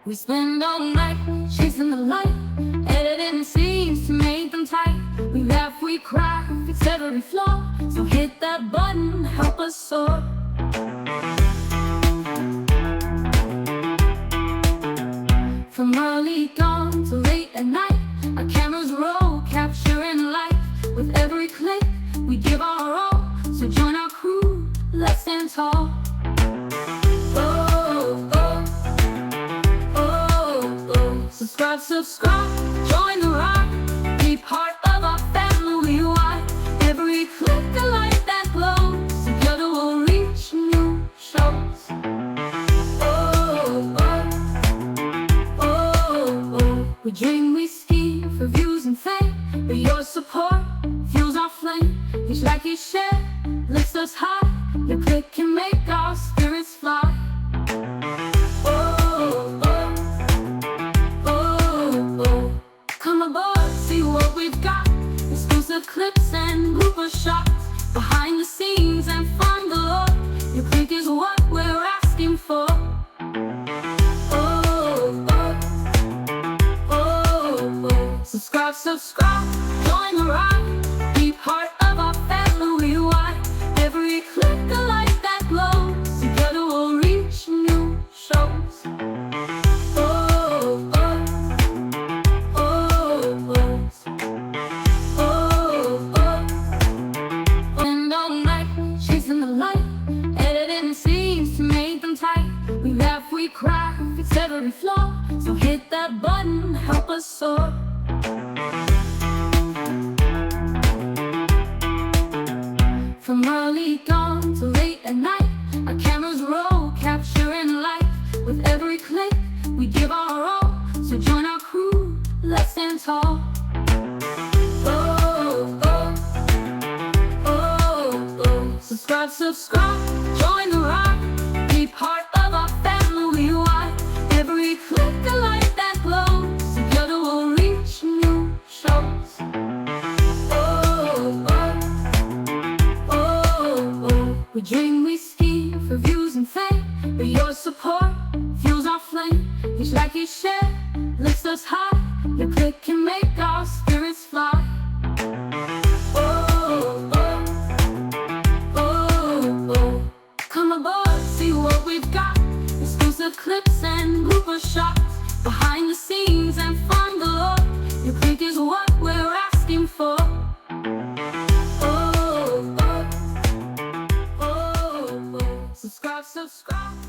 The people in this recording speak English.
We spend all night chasing the light, editing scenes to make them tight. We laugh, we cry, fix every flaw. So hit that button, help us soar. From early dawn to late at night, our cameras roll, capturing life. With every click, we give our all. So join our crew, let's stand tall. Subscribe, join the ride. Be part of our family wide. Every click a light that glows. Together we'll reach new shows. We dream, we scheme for views and fame, but your support fuels our flame. Each like, each share lifts us high. Your click can make our spirits fly. Come aboard, see what we've got. Exclusive clips and blooper shots, behind the scenes and fun galore. Your click is what we're asking for. Subscribe, join the ride. Be part of our family wide. Every click a light that glows. Together we'll reach new shows. And all night chasing the light, editing scenes to make them tight. We laugh, we cry, fix every flaw. So hit that button, help us soar. From early dawn to late at night, our cameras roll, capturing life. With every click, we give our all. So join our crew, let's stand tall. Subscribe, join the ride. Be part of our family wide. Every click a light that glows. Together we'll reach new shows. We dream, we scheme for views and fame, but your support fuels our flame. Each like, each share lifts us high. Your click can make our spirits fly. Come aboard, see what we've got. Exclusive clips and blooper shots, behind the scenes and fun galore. Your click is what we're asking for. Subscribe.